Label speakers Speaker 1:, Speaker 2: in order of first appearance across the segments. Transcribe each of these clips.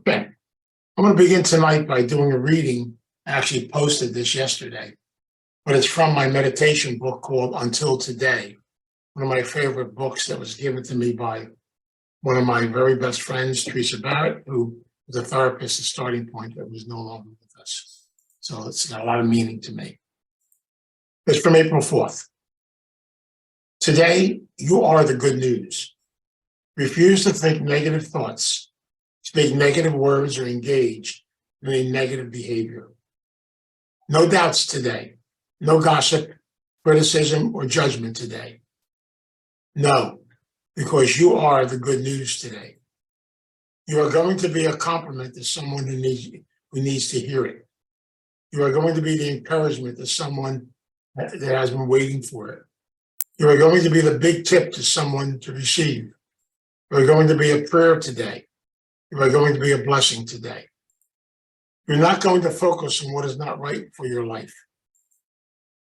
Speaker 1: Okay, I'm going to begin tonight by doing a reading. I actually posted this yesterday, but it's from my meditation book called Until Today, one of my favorite books that was given to me by one of my very best friends, Teresa Barrett, who was a therapist at Starting Point that was no longer with us. So it's got a lot of meaning to me. It's from April 4th. Today, you are the good news. Refuse to think negative thoughts, speak negative words, or engage in any negative behavior. No doubts today. No gossip, criticism, or judgment today. No, because you are the good news today. You are going to be a compliment to someone who needs to hear it. You are going to be the encouragement to someone that has been waiting for it. You are going to be the big tip to someone to receive. You are going to be a prayer today. You are going to be a blessing today. You're not going to focus on what is not right for your life.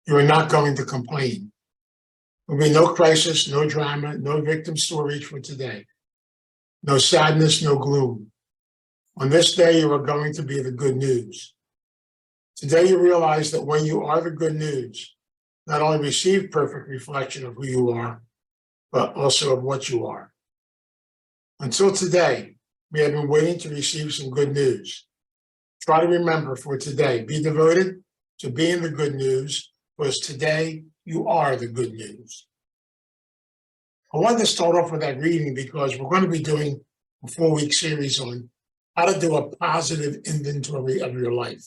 Speaker 1: You are not going to complain. There will be no crisis, no drama, no victim stories for today. No sadness, no gloom. On this day, you are going to be the good news. Today, you realize that when you are the good news, not only receive perfect reflection of who you are, but also of what you are. Until today, we have been waiting to receive some good news. Try to remember for today, be devoted to being the good news, because today you are the good news. I wanted to start off with that reading because we're going to be doing a 4-week series on how to do a positive inventory of your life.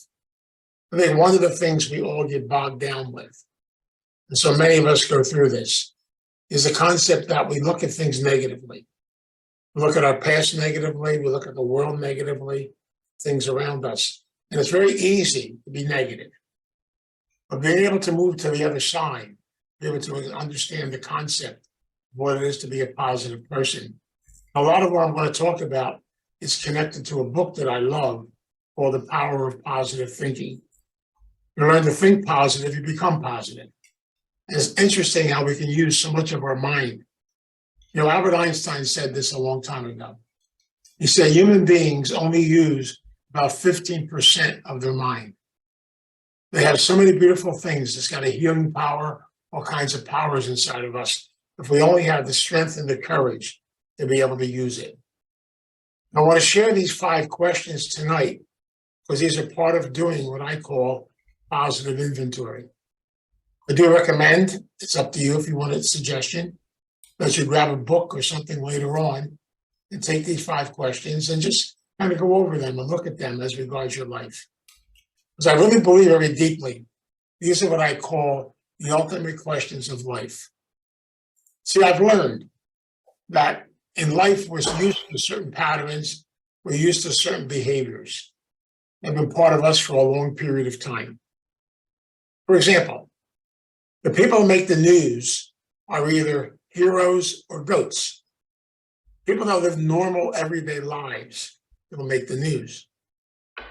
Speaker 1: I think one of the things we all get bogged down with, and so many of us go through this, is the concept that we look at things negatively. We look at our past negatively, we look at the world negatively, things around us. And it's very easy to be negative. But being able to move to the other side, be able to understand the concept of what it is to be a positive person. A lot of what I'm going to talk about is connected to a book that I love called The Power of Positive Thinking. You learn to think positive, you become positive. And it's interesting how we can use so much of our mind. You know, Albert Einstein said this a long time ago. He said human beings only use about 15% of their mind. They have so many beautiful things. It's got a healing power, all kinds of powers inside of us. If we only have the strength and the courage to be able to use it. I want to share these 5 questions tonight because these are part of doing what I call positive inventory. I do recommend, it's up to you if you want a suggestion, that you grab a book or something later on and take these 5 questions and just kind of go over them and look at them as regards your life. Because I really believe very deeply, these are what I call the ultimate questions of life. See, I've learned that in life we're used to certain patterns, we're used to certain behaviors that have been part of us for a long period of time. For example, the people who make the news are either heroes or goats. People that live normal, everyday lives that will make the news.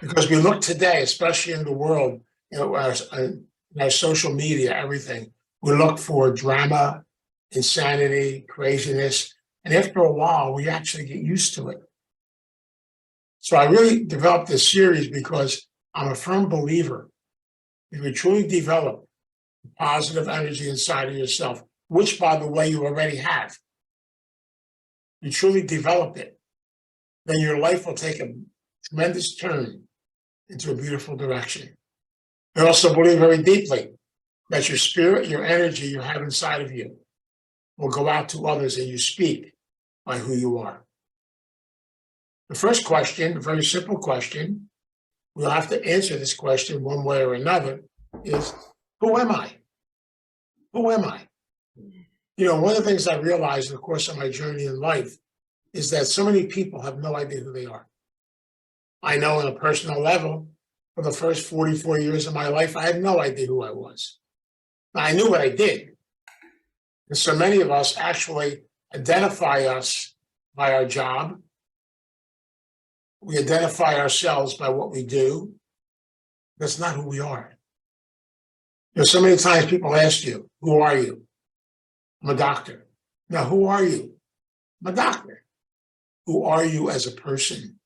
Speaker 1: Because we look today, especially in the world, in our social media, everything, we look for drama, insanity, craziness, and after a while, we actually get used to it. So I really developed this series because I'm a firm believer if you truly develop positive energy inside of yourself, which, by the way, you already have, you truly develop it, then your life will take a tremendous turn into a beautiful direction. I also believe very deeply that your spirit, your energy you have inside of you will go out to others and you speak by who you are. The first question, a very simple question, we'll have to answer this question one way or another, is who am I? Who am I? You know, one of the things I realized in the course of my journey in life is that so many people have no idea who they are. I know on a personal level, for the first 44 years of my life, I had no idea who I was. I knew what I did. And so many of us actually identify us by our job. We identify ourselves by what we do. That's not who we are. You know, so many times people ask you, who are you? I'm a doctor. Now, who are you? I'm a doctor. Who are you as a person?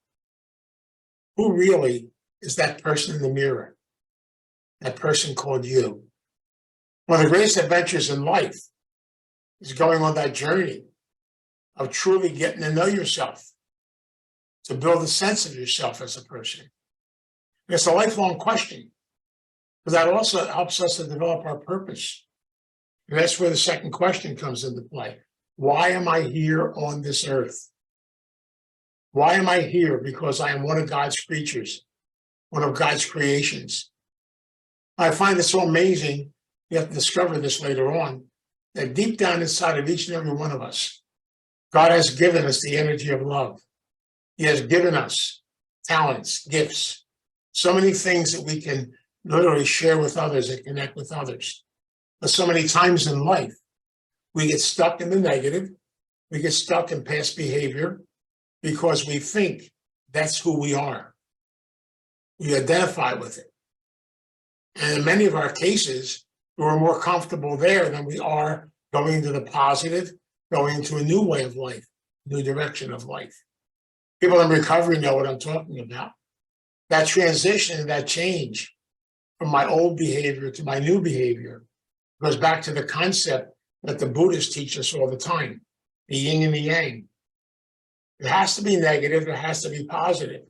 Speaker 1: Who really is that person in the mirror? That person called you. One of the greatest adventures in life is going on that journey of truly getting to know yourself, to build a sense of yourself as a person. And it's a lifelong question, because that also helps us to develop our purpose. And that's where the second question comes into play. Why am I here on this earth? Why am I here? Because I am one of God's creatures, one of God's creations. I find it so amazing, you have to discover this later on, that deep down inside of each and every one of us, God has given us the energy of love. He has given us talents, gifts, so many things that we can literally share with others and connect with others. But so many times in life, we get stuck in the negative, we get stuck in past behavior because we think that's who we are. We identify with it. And in many of our cases, we're more comfortable there than we are going into the positive, going into a new way of life, new direction of life. People in recovery know what I'm talking about. That transition, that change from my old behavior to my new behavior goes back to the concept that the Buddhists teach us all the time, the yin and the yang. It has to be negative, there has to be positive.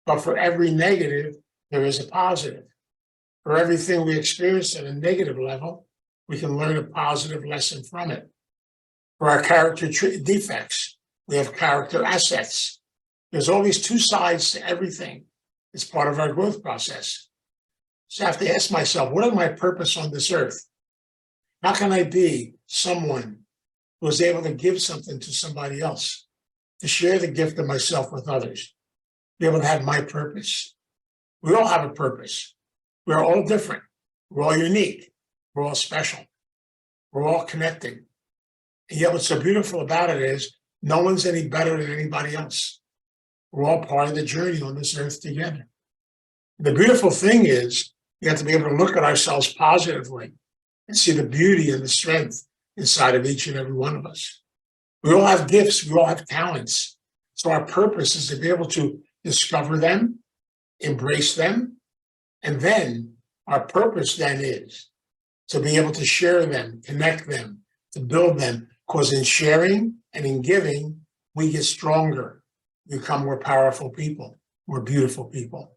Speaker 1: But for every negative, there is a positive. For everything we experience at a negative level, we can learn a positive lesson from it. For our character defects, we have character assets. There's always two sides to everything. It's part of our growth process. So I have to ask myself, what is my purpose on this earth? How can I be someone who is able to give something to somebody else, to share the gift of myself with others, be able to have my purpose? We all have a purpose. We're all different. We're all unique. We're all special. We're all connected. And yet what's so beautiful about it is no one's any better than anybody else. We're all part of the journey on this earth together. The beautiful thing is we have to be able to look at ourselves positively and see the beauty and the strength inside of each and every one of us. We all have gifts. We all have talents. So our purpose is to be able to discover them, embrace them, and then our purpose then is to be able to share them, connect them, to build them, because in sharing and in giving, we get stronger, become more powerful people, more beautiful people.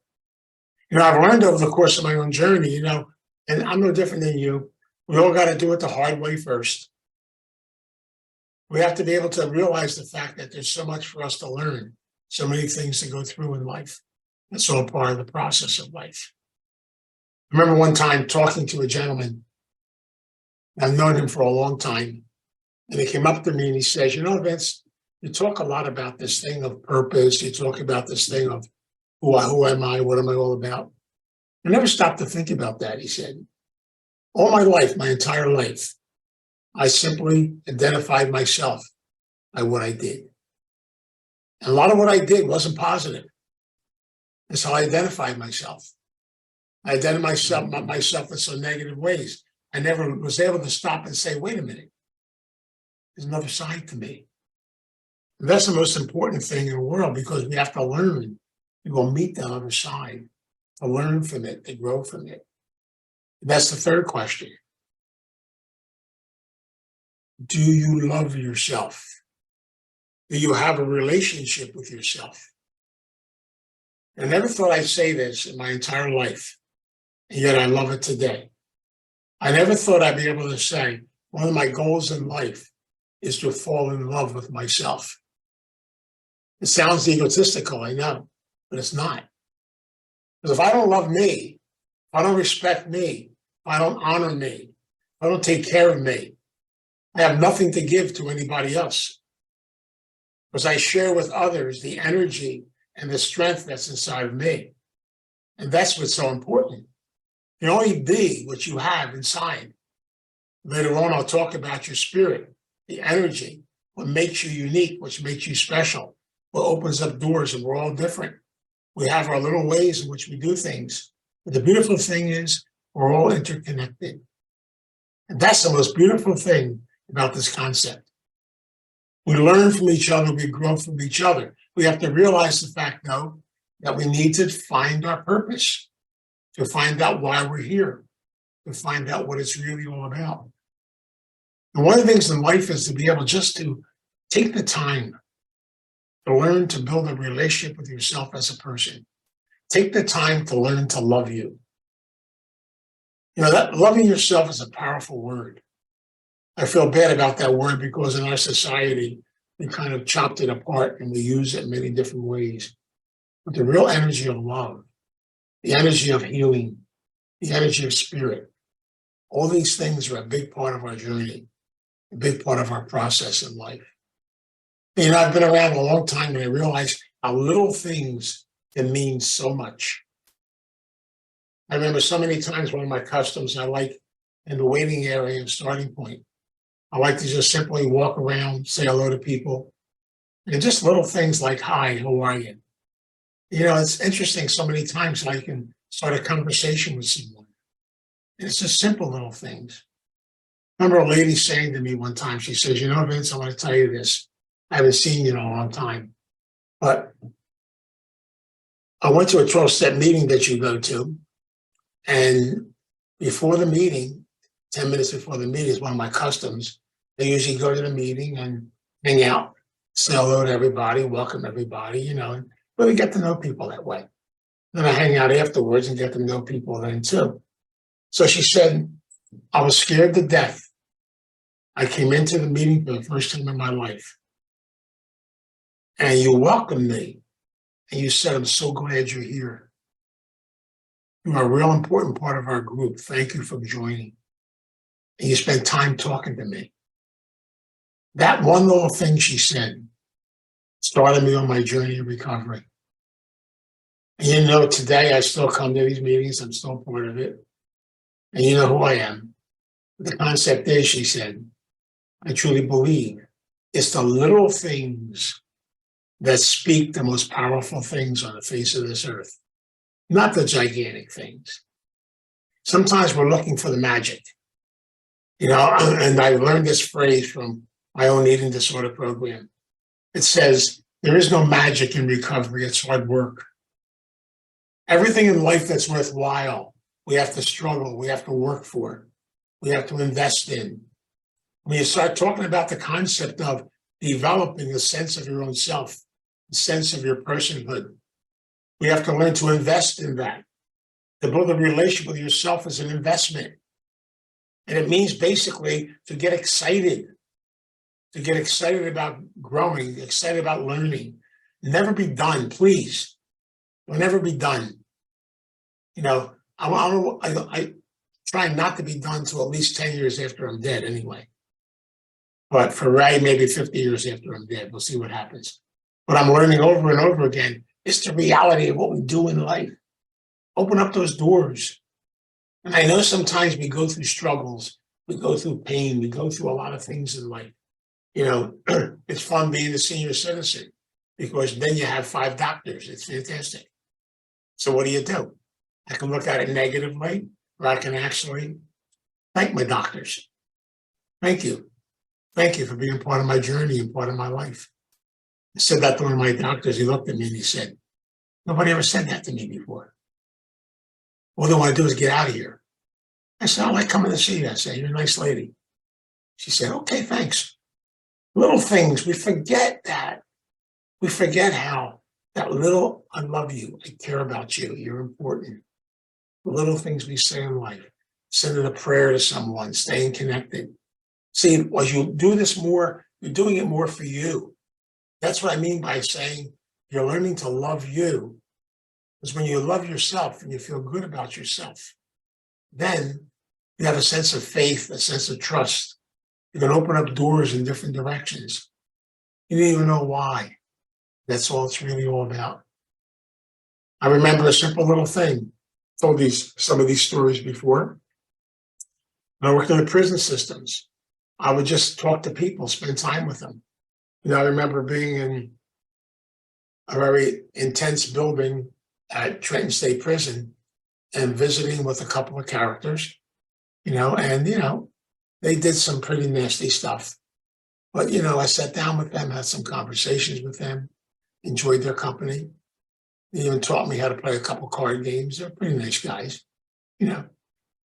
Speaker 1: I've learned over the course of my own journey, and I'm no different than you. We all got to do it the hard way first. We have to be able to realize the fact that there's so much for us to learn, so many things to go through in life. That's all part of the process of life. I remember one time talking to a gentleman. I've known him for a long time. And he came up to me and he says, Vince, you talk a lot about this thing of purpose. You talk about this thing of who am I? What am I all about? I never stopped to think about that, he said. All my life, my entire life, I simply identified myself by what I did. And a lot of what I did wasn't positive. That's how I identified myself. I identified myself in some negative ways. I never was able to stop and say, wait a minute, there's another side to me. And that's the most important thing in the world, because we have to learn to go meet that other side, to learn from it, to grow from it. And that's the third question. Do you love yourself? Do you have a relationship with yourself? I never thought I'd say this in my entire life, and yet I love it today. I never thought I'd be able to say, one of my goals in life is to fall in love with myself. It sounds egotistical, I know, but it's not. Because if I don't love me, if I don't respect me, if I don't honor me, if I don't take care of me, I have nothing to give to anybody else. Because I share with others the energy and the strength that's inside of me. And that's what's so important. You can only be what you have inside. Later on, I'll talk about your spirit, the energy, what makes you unique, what makes you special, what opens up doors, and we're all different. We have our little ways in which we do things. But the beautiful thing is we're all interconnected. And that's the most beautiful thing about this concept. We learn from each other, we grow from each other. We have to realize the fact, though, that we need to find our purpose, to find out why we're here, to find out what it's really all about. And one of the things in life is to be able just to take the time to learn to build a relationship with yourself as a person. Take the time to learn to love you. You know, that loving yourself is a powerful word. I feel bad about that word because in our society, we kind of chopped it apart and we use it in many different ways. But the real energy of love, the energy of healing, the energy of spirit, all these things are a big part of our journey, a big part of our process in life. You know, I've been around a long time and I realized how little things can mean so much. I remember so many times one of my customs I like in the waiting area and starting point, I like to just simply walk around, say hello to people, and just little things like, hi, how are you? You know, it's interesting so many times I can start a conversation with someone. And it's just simple little things. I remember a lady saying to me one time, she says, you know, Vince, I want to tell you this. I haven't seen you in a long time, but I went to a 12-step meeting that you go to. And before the meeting, 10 minutes before the meeting is one of my customs. They usually go to the meeting and hang out, say hello to everybody, welcome everybody, you know, and really get to know people that way. Then I hang out afterwards and get to know people then too. So she said, I was scared to death. I came into the meeting for the first time in my life. And you welcomed me. And you said, I'm so glad you're here. You're a real important part of our group. Thank you for joining. And you spent time talking to me. That one little thing she said started me on my journey of recovery. And you know, today I still come to these meetings. I'm still part of it. And you know who I am. The concept is, she said, I truly believe it's the little things that speak the most powerful things on the face of this earth, not the gigantic things. Sometimes we're looking for the magic, you know, and I learned this phrase from my own eating disorder program. It says, there is no magic in recovery, it's hard work. Everything in life that's worthwhile, we have to struggle, we have to work for, we have to invest in. When you start talking about the concept of developing a sense of your own self, a sense of your personhood, we have to learn to invest in that. To build a relationship with yourself is an investment. And it means basically to get excited about growing, excited about learning. Never be done, please. Don't ever be done. You know, I try not to be done till at least 10 years after I'm dead anyway. But for Ray, maybe 50 years after I'm dead, we'll see what happens. But I'm learning over and over again, it's the reality of what we do in life. Open up those doors. And I know sometimes we go through struggles, we go through pain, we go through a lot of things in life. You know, it's fun being a senior citizen because then you have 5 doctors. It's fantastic. So what do? I can look at it negatively, or I can actually thank my doctors. Thank you. Thank you for being part of my journey and part of my life. I said that to one of my doctors. He looked at me and he said, nobody ever said that to me before. All they want to do is get out of here. I said, I like coming to see you. I said, you're a nice lady. She said, okay, thanks. Little things, we forget that. We forget how that little, I love you, I care about you, you're important. The little things we say in life, sending a prayer to someone, staying connected. See, as you do this more, you're doing it more for you. That's what I mean by saying you're learning to love you. Because when you love yourself and you feel good about yourself, then you have a sense of faith, a sense of trust. You can open up doors in different directions. You don't even know why. That's all it's really all about. I remember a simple little thing. I told some of these stories before. When I worked in the prison systems, I would just talk to people, spend time with them. You know, I remember being in a very intense building at Trenton State Prison and visiting with a couple of characters, you know, and, you know, they did some pretty nasty stuff. But, you know, I sat down with them, had some conversations with them, enjoyed their company. They even taught me how to play a couple card games. They're pretty nice guys, you know.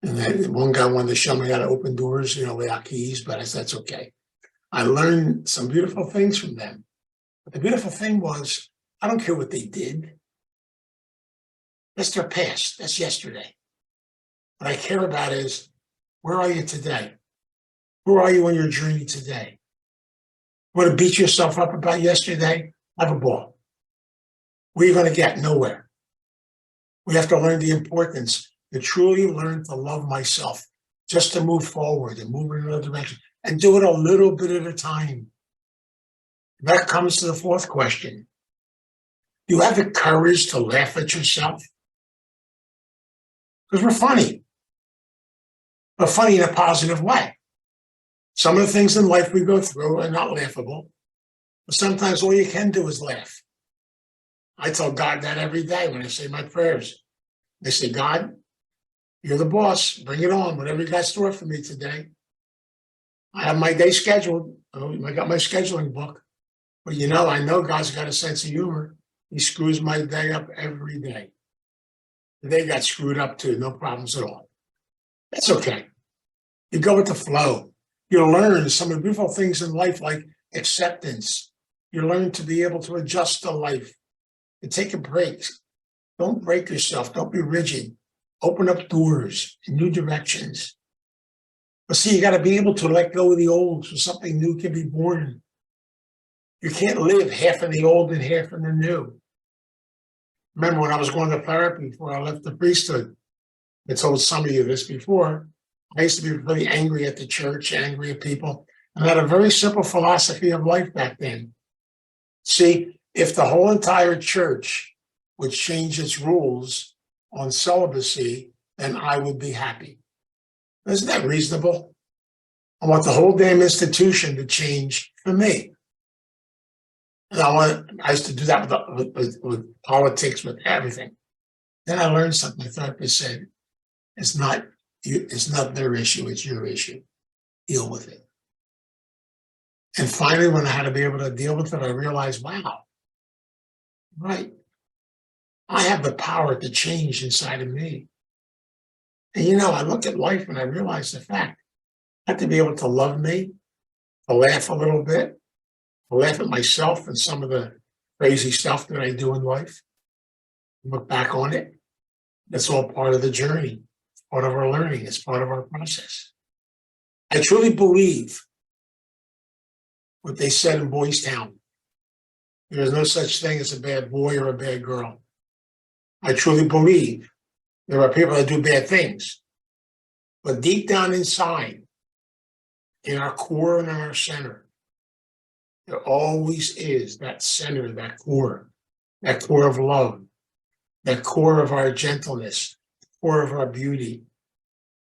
Speaker 1: And then one guy wanted to show me how to open doors, without keys, but I said, that's okay. I learned some beautiful things from them. But the beautiful thing was, I don't care what they did. That's their past. That's yesterday. What I care about is, where are you today? Who are you on your journey today? Want to beat yourself up about yesterday? Have a ball. Where are you going to get? Nowhere. We have to learn the importance to truly learn to love myself, just to move forward and move in another direction, and do it a little bit at a time. That comes to the fourth question. Do you have the courage to laugh at yourself? Because we're funny, but funny in a positive way. Some of the things in life we go through are not laughable, but sometimes all you can do is laugh. I tell God that every day when I say my prayers. I say, God, you're the boss. Bring it on. Whatever you got stored for me today. I have my day scheduled. I got my scheduling book. But I know God's got a sense of humor. He screws my day up every day. Today got screwed up too. No problems at all. That's okay. You go with the flow. You learn some of the beautiful things in life like acceptance. You learn to be able to adjust to life and take a break. Don't break yourself. Don't be rigid. Open up doors in new directions. But see, you got to be able to let go of the old so something new can be born. You can't live half in the old and half in the new. Remember when I was going to therapy before I left the priesthood, I told some of you this before, I used to be really angry at the church, angry at people, and I had a very simple philosophy of life back then. See, if the whole entire church would change its rules on celibacy, then I would be happy. Isn't that reasonable? I want the whole damn institution to change for me. And I used to do that with politics, with everything. Then I learned something. The therapist said, it's not their issue, it's your issue. Deal with it. And finally, when I had to be able to deal with it, I realized, wow, right. I have the power to change inside of me. And I look at life and I realize the fact I have to be able to love me, to laugh a little bit, to laugh at myself and some of the crazy stuff that I do in life. Look back on it. That's all part of the journey. It's part of our learning. It's part of our process. I truly believe what they said in Boys Town. There is no such thing as a bad boy or a bad girl. I truly believe there are people that do bad things. But deep down inside, in our core and in our center, there always is that center, that core of love, that core of our gentleness, core of our beauty.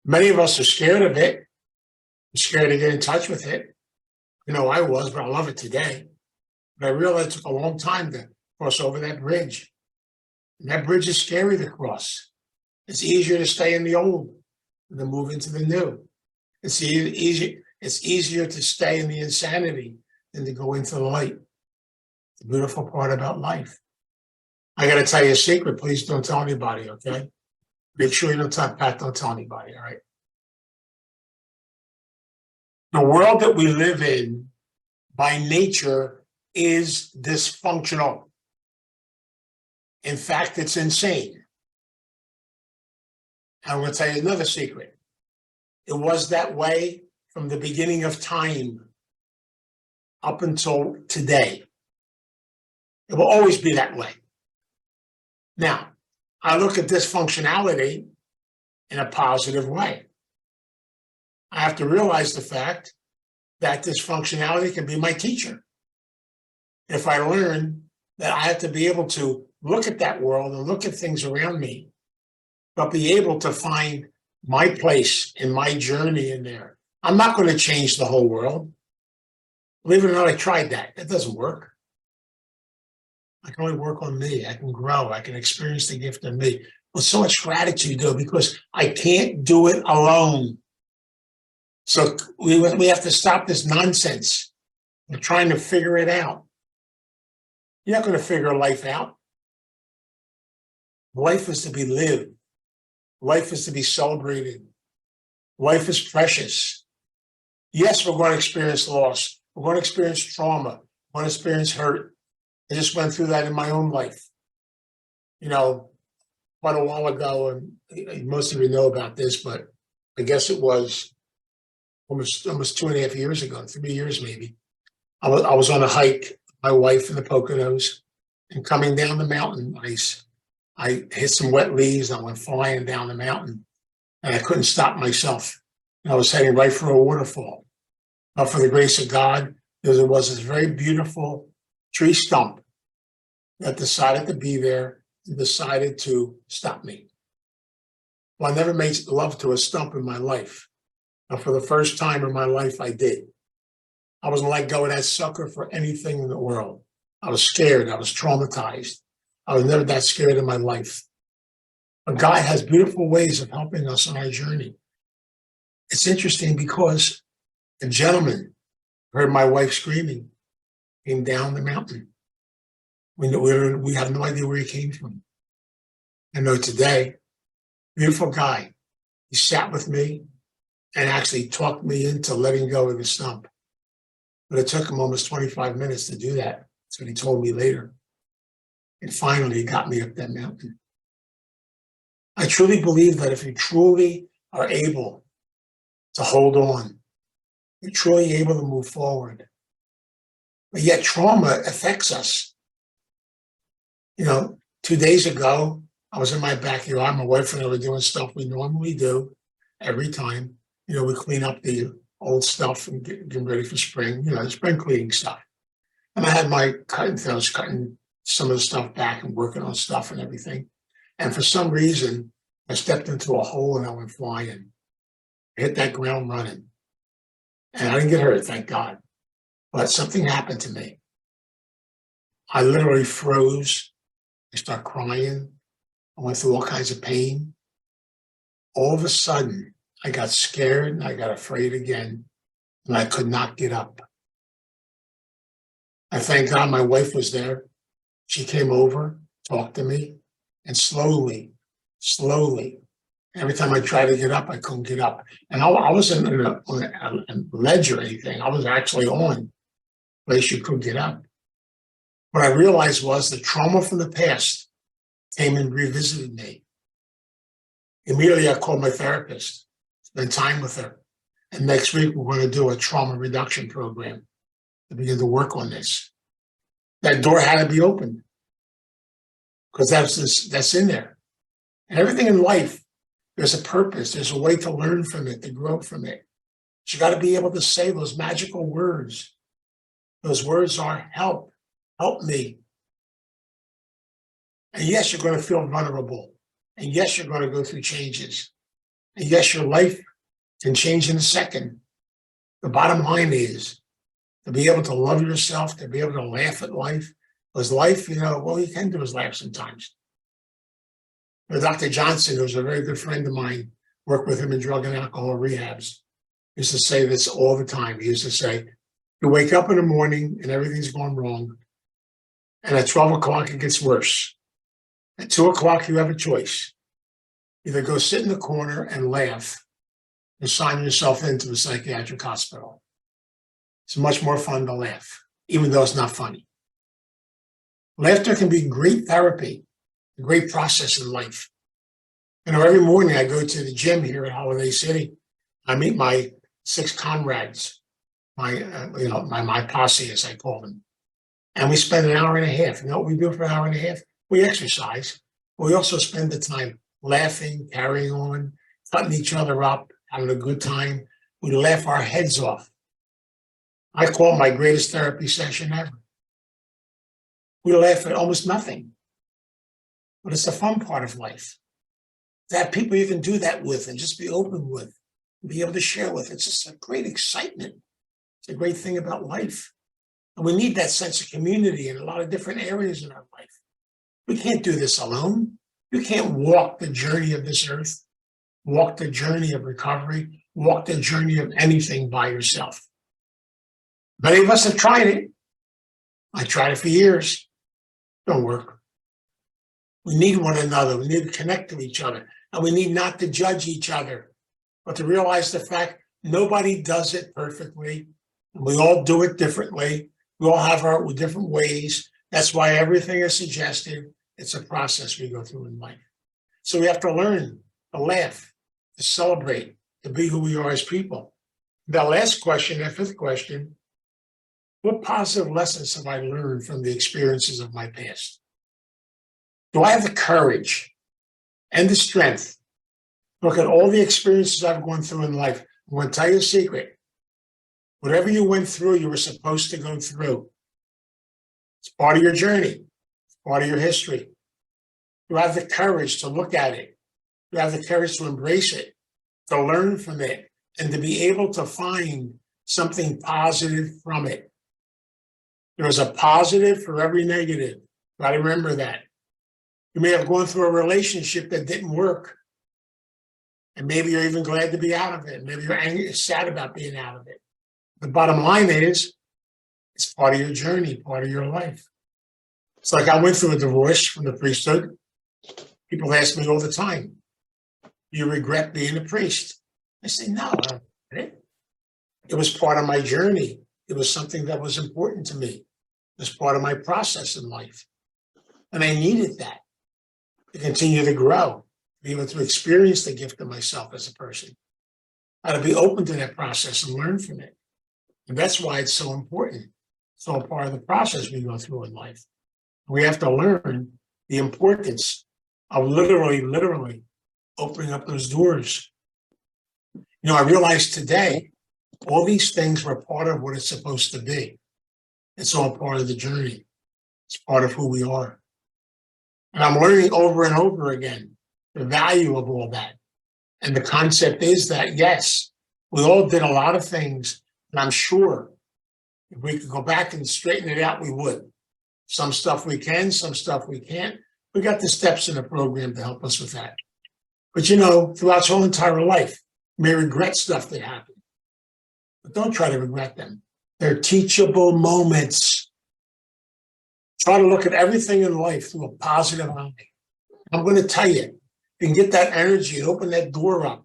Speaker 1: Many of us are scared of it. I'm scared to get in touch with it. I was, but I love it today. But I realized it took a long time to cross over that bridge. And that bridge is scary to cross. It's easier to stay in the old than to move into the new. It's easier to stay in the insanity than to go into the light. The beautiful part about life. I got to tell you a secret. Please don't tell anybody, okay? Make sure you don't tell Pat, don't tell anybody, all right? The world that we live in, by nature, is dysfunctional. In fact, it's insane. I'm going to tell you another secret. It was that way from the beginning of time up until today. It will always be that way. Now, I look at dysfunctionality in a positive way. I have to realize the fact that dysfunctionality can be my teacher. If I learn that I have to be able to look at that world and look at things around me, but be able to find my place in my journey in there. I'm not going to change the whole world. Believe it or not, I tried that. It doesn't work. I can only work on me. I can grow. I can experience the gift in me. With so much gratitude, though, because I can't do it alone. So we have to stop this nonsense of trying to figure it out. You're not going to figure life out. Life is to be lived. Life is to be celebrated. Life is precious. Yes, we're going to experience loss. We're going to experience trauma. We're going to experience hurt. I just went through that in my own life. You know, quite a while ago, and most of you know about this, but I guess it was almost 2.5 years ago, 3 years maybe. I was on a hike, my wife in the Poconos, and coming down the mountain, I hit some wet leaves. I went flying down the mountain, and I couldn't stop myself. And I was heading right for a waterfall. But for the grace of God, there was this very beautiful tree stump that decided to be there and decided to stop me. Well, I never made love to a stump in my life. But for the first time in my life, I did. I wasn't let go of that sucker for anything in the world. I was scared. I was traumatized. I was never that scared in my life. But God has beautiful ways of helping us on our journey. It's interesting because a gentleman heard my wife screaming, came down the mountain. We have no idea where he came from. I know today, beautiful guy. He sat with me and actually talked me into letting go of the stump. But it took him almost 25 minutes to do that. That's what he told me later. And finally, he got me up that mountain. I truly believe that if you truly are able to hold on, you're truly able to move forward. But yet trauma affects us. 2 days ago, I was in my backyard. My wife and I were doing stuff we normally do every time. We clean up the old stuff and get ready for spring, the spring cleaning stuff. And I had my cutting thing. I was cutting some of the stuff back and working on stuff and everything. And for some reason, I stepped into a hole and I went flying. I hit that ground running. And I didn't get hurt, thank God. But something happened to me. I literally froze. I started crying. I went through all kinds of pain. All of a sudden, I got scared and I got afraid again, and I could not get up. I thank God my wife was there. She came over, talked to me, and slowly, every time I tried to get up, I couldn't get up. And I wasn't on a ledge or anything. I was actually on a place you could get up. What I realized was the trauma from the past came and revisited me. Immediately, I called my therapist, spent time with her. And next week, we're going to do a trauma reduction program to begin to work on this. That door had to be opened because that's in there. And everything in life, there's a purpose. There's a way to learn from it, to grow from it. But you got to be able to say those magical words. Those words are help me. And yes, you're going to feel vulnerable. And yes, you're going to go through changes. And yes, your life can change in a second. The bottom line is to be able to love yourself, to be able to laugh at life. Because life, all you can do is laugh sometimes. Dr. Johnson, who's a very good friend of mine, worked with him in drug and alcohol rehabs, used to say this all the time. He used to say, you wake up in the morning and everything's going wrong. And at 12 o'clock, it gets worse. At 2 o'clock, you have a choice. Either go sit in the corner and laugh or sign yourself into a psychiatric hospital. It's much more fun to laugh, even though it's not funny. Laughter can be great therapy, a great process in life. Every morning I go to the gym here at Holiday City. I meet my 6 comrades, my posse, as I call them. And we spend an hour and a half. You know what we do for an hour and a half? We exercise. But we also spend the time laughing, carrying on, cutting each other up, having a good time. We laugh our heads off. I call it my greatest therapy session ever. We laugh at almost nothing. But it's the fun part of life. To have people you can do that with and just be open with, and be able to share with. It's just a great excitement. It's a great thing about life. And we need that sense of community in a lot of different areas in our life. We can't do this alone. You can't walk the journey of this earth, walk the journey of recovery, walk the journey of anything by yourself. Many of us have tried it. I tried it for years. Don't work. We need one another. We need to connect to each other. And we need not to judge each other, but to realize the fact nobody does it perfectly. And we all do it differently. We all have our different ways. That's why everything is suggested. It's a process we go through in life. So we have to learn to laugh, to celebrate, to be who we are as people. That last question, that fifth question, what positive lessons have I learned from the experiences of my past? Do I have the courage and the strength to look at all the experiences I've gone through in life? I'm going to tell you a secret. Whatever you went through, you were supposed to go through. It's part of your journey. It's part of your history. You have the courage to look at it. You have the courage to embrace it, to learn from it, and to be able to find something positive from it. There is a positive for every negative. Got to remember that. You may have gone through a relationship that didn't work. And maybe you're even glad to be out of it. Maybe you're angry, sad about being out of it. The bottom line is, it's part of your journey, part of your life. It's like I went through a divorce from the priesthood. People ask me all the time, do you regret being a priest? I say, no, I don't regret it. It was part of my journey. It was something that was important to me. It was part of my process in life. And I needed that to continue to grow, to be able to experience the gift of myself as a person. I had to be open to that process and learn from it. And that's why it's so important. It's all part of the process we go through in life. We have to learn the importance of literally opening up those doors. You know, I realized today, all these things were part of what it's supposed to be. It's all part of the journey. It's part of who we are. And I'm learning over and over again the value of all that. And the concept is that, yes, we all did a lot of things, and I'm sure if we could go back and straighten it out, we would. Some stuff we can, some stuff we can't. We got the steps in the program to help us with that. But you know, throughout your whole entire life, you may regret stuff that happened. But don't try to regret them. They're teachable moments. Try to look at everything in life through a positive eye. I'm going to tell you, if you can get that energy and open that door up,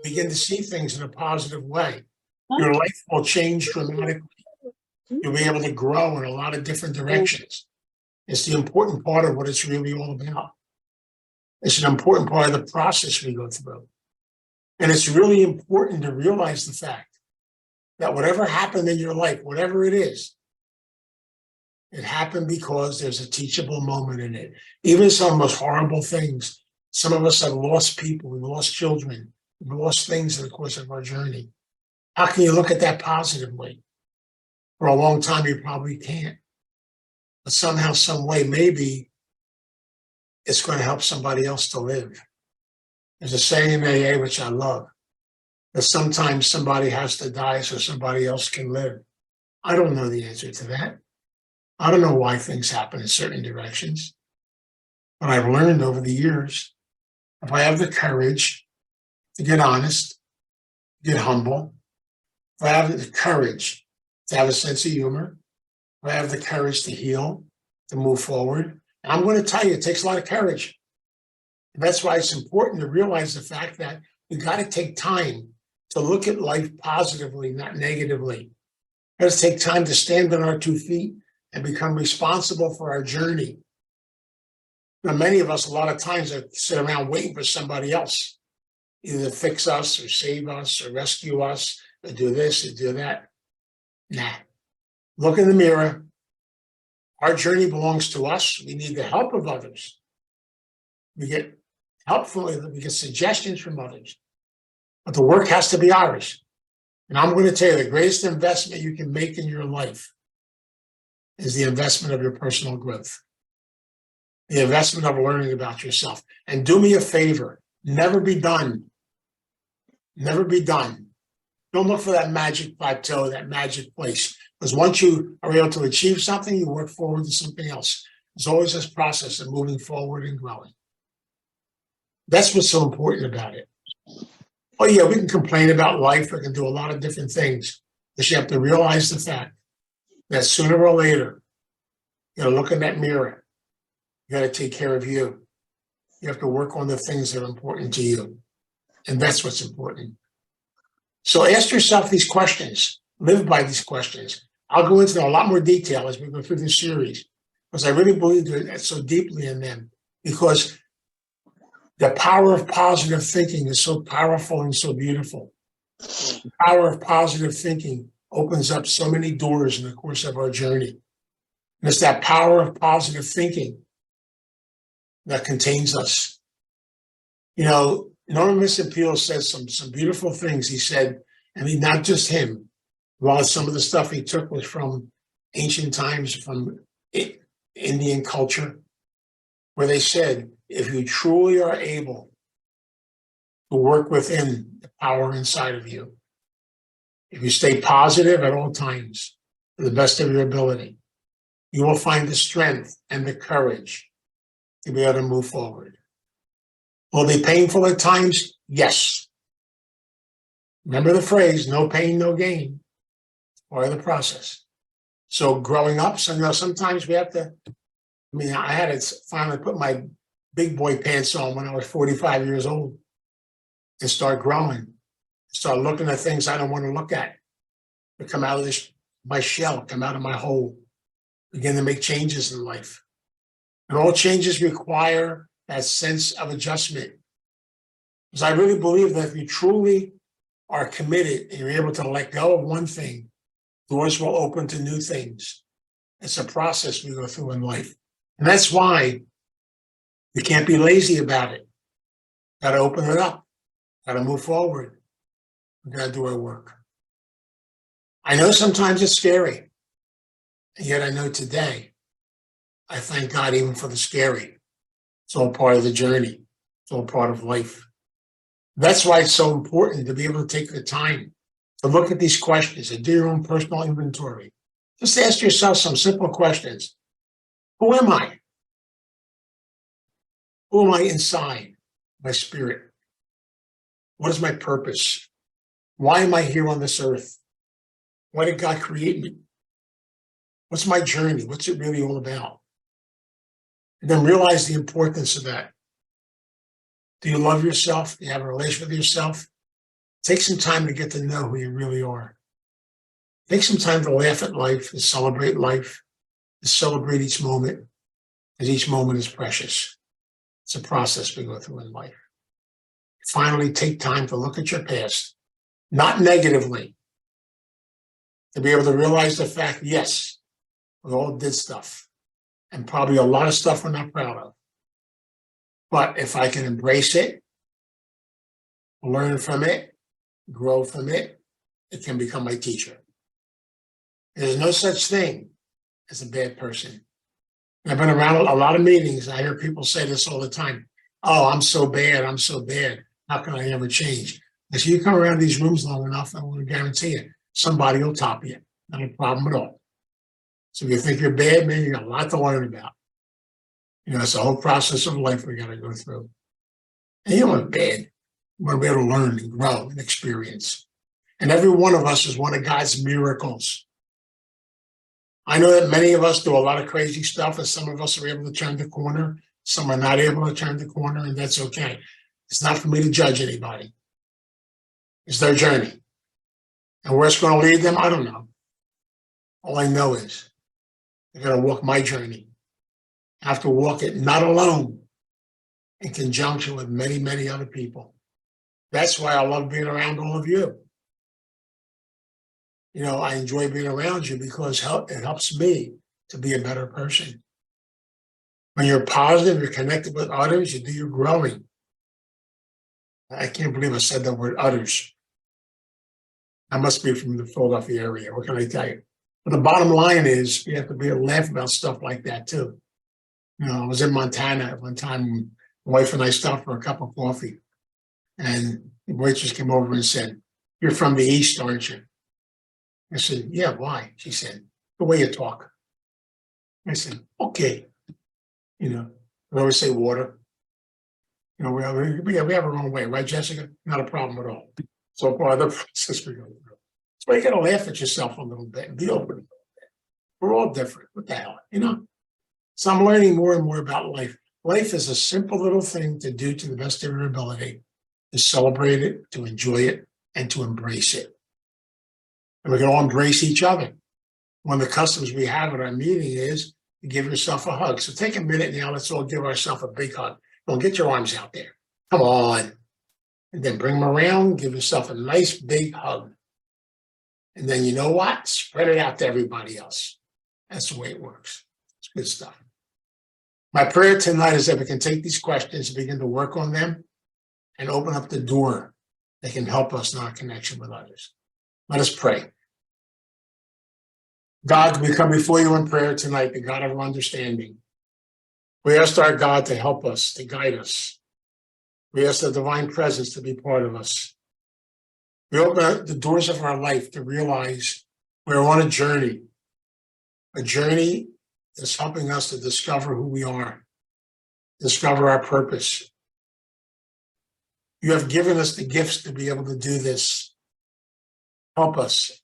Speaker 1: begin to see things in a positive way, your life will change dramatically. You'll be able to grow in a lot of different directions. It's the important part of what it's really all about. It's an important part of the process we go through. And it's really important to realize the fact that whatever happened in your life, whatever it is, it happened because there's a teachable moment in it. Even some of the most horrible things, some of us have lost people, we've lost children, we've lost things in the course of our journey. How can you look at that positively? For a long time, you probably can't. But somehow, some way, maybe it's going to help somebody else to live. There's a saying in AA, which I love, that sometimes somebody has to die so somebody else can live. I don't know the answer to that. I don't know why things happen in certain directions. But I've learned over the years, if I have the courage to get honest, get humble, if I have the courage to have a sense of humor, if I have the courage to heal, to move forward, and I'm going to tell you, it takes a lot of courage. And that's why it's important to realize the fact that we got to take time to look at life positively, not negatively. We got to take time to stand on our 2 feet and become responsible for our journey. Now, many of us, a lot of times, sit around waiting for somebody else, either to fix us or save us or rescue us or do this or do that. Nah. Look in the mirror. Our journey belongs to us. We need the help of others. We get we get suggestions from others. But the work has to be ours. And I'm going to tell you, the greatest investment you can make in your life is the investment of your personal growth. The investment of learning about yourself. And do me a favor, never be done. Never be done. Don't look for that magic plateau, that magic place. Because once you are able to achieve something, you work forward to something else. There's always this process of moving forward and growing. That's what's so important about it. Oh yeah, we can complain about life. We can do a lot of different things. But you have to realize the fact that sooner or later, you got to look in that mirror. You got to take care of you. You have to work on the things that are important to you. And that's what's important. So ask yourself these questions, live by these questions. I'll go into a lot more detail as we go through this series, because I really believe that so deeply in them, because the power of positive thinking is so powerful and so beautiful. The power of positive thinking opens up so many doors in the course of our journey. And it's that power of positive thinking that contains us. You know, Norman Vincent Peale says some beautiful things. He said, I mean, not just him, while some of the stuff he took was from ancient times, from Indian culture, where they said, if you truly are able to work within the power inside of you, if you stay positive at all times to the best of your ability, you will find the strength and the courage to be able to move forward. Will it be painful at times? Yes. Remember the phrase, no pain, no gain, part of the process. So growing up, sometimes we have to, I had to finally put my big boy pants on when I was 45 years old and start growing, start looking at things I don't want to look at, to come out of my shell, come out of my hole, begin to make changes in life. And all changes require that sense of adjustment. Because I really believe that if you truly are committed and you're able to let go of one thing, doors will open to new things. It's a process we go through in life. And that's why we can't be lazy about it. Got to open it up. Got to move forward. We got to do our work. I know sometimes it's scary. And yet I know today, I thank God even for the scary. It's all part of the journey. It's all part of life. That's why it's so important to be able to take the time to look at these questions and do your own personal inventory. Just ask yourself some simple questions. Who am I? Who am I inside my spirit? What is my purpose? Why am I here on this earth? Why did God create me? What's my journey? What's it really all about? And then realize the importance of that. Do you love yourself? Do you have a relationship with yourself? Take some time to get to know who you really are. Take some time to laugh at life, to celebrate life, to celebrate each moment, because each moment is precious. It's a process we go through in life. Finally, take time to look at your past, not negatively, to be able to realize the fact, yes, we all did stuff, and probably a lot of stuff we're not proud of. But if I can embrace it, learn from it, grow from it, it can become my teacher. There's no such thing as a bad person. I've been around a lot of meetings. I hear people say this all the time. Oh, I'm so bad. I'm so bad. How can I ever change? If you come around these rooms long enough, I want to guarantee you, somebody will top you. Not a problem at all. So if you think you're bad, man, you got a lot to learn about. It's a whole process of life we got to go through. And you don't want bad. You want to be able to learn and grow and experience. And every one of us is one of God's miracles. I know that many of us do a lot of crazy stuff, and some of us are able to turn the corner. Some are not able to turn the corner, and that's okay. It's not for me to judge anybody. It's their journey. And where it's going to lead them, I don't know. All I know is they're going to walk my journey. I have to walk it not alone, in conjunction with many, many other people. That's why I love being around all of you. I enjoy being around you because it helps me to be a better person. When you're positive, you're connected with others, you do your growing. I can't believe I said that word, others. I must be from the Philadelphia area. What can I tell you? But the bottom line is you have to be able to laugh about stuff like that too. I was in Montana at one time. My wife and I stopped for a cup of coffee. And the waitress came over and said, "You're from the East, aren't you?" I said, "Yeah, why?" She said, "The way you talk." I said, "Okay." We always say water. We have our own way, right, Jessica? Not a problem at all. So part of the process we go through. That's why you got to laugh at yourself a little bit and be open a little bit. We're all different. What the hell, So I'm learning more and more about life. Life is a simple little thing to do to the best of your ability, to celebrate it, to enjoy it, and to embrace it. And we can all embrace each other. One of the customs we have at our meeting is to give yourself a hug. So take a minute now, let's all give ourselves a big hug. Don't get your arms out there. Come on. And then bring them around, give yourself a nice big hug. And then you know what? Spread it out to everybody else. That's the way it works. It's good stuff. My prayer tonight is that we can take these questions and begin to work on them and open up the door that can help us in our connection with others. Let us pray. God, we come before you in prayer tonight, the God of our understanding. We ask our God to help us, to guide us. We ask the divine presence to be part of us. We open up the doors of our life to realize we're on a journey that's helping us to discover who we are, discover our purpose. You have given us the gifts to be able to do this. Help us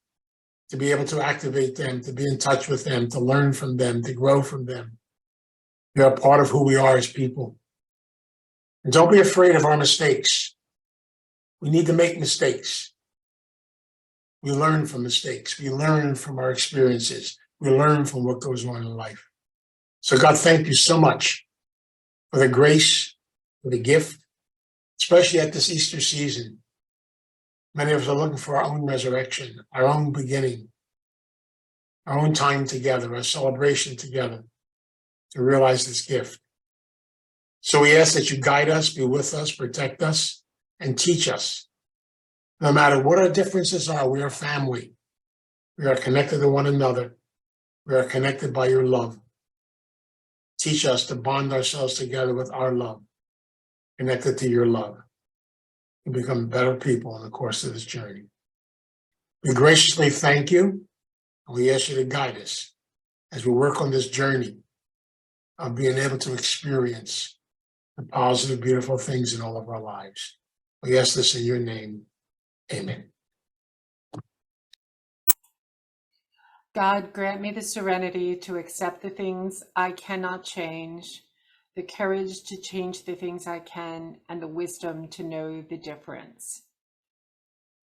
Speaker 1: to be able to activate them, to be in touch with them, to learn from them, to grow from them. They're a part of who we are as people. And don't be afraid of our mistakes. We need to make mistakes. We learn from mistakes. We learn from our experiences. We learn from what goes on in life. So God, thank you so much for the grace, for the gift, especially at this Easter season. Many of us are looking for our own resurrection, our own beginning, our own time together, our celebration together to realize this gift. So we ask that you guide us, be with us, protect us, and teach us. No matter what our differences are, we are family. We are connected to one another. We are connected by your love. Teach us to bond ourselves together with our love, connected to your love, and become better people in the course of this journey. We graciously thank you, and we ask you to guide us as we work on this journey of being able to experience the positive, beautiful things in all of our lives. We ask this in your name. Amen.
Speaker 2: God, grant me the serenity to accept the things I cannot change, the courage to change the things I can, and the wisdom to know the difference.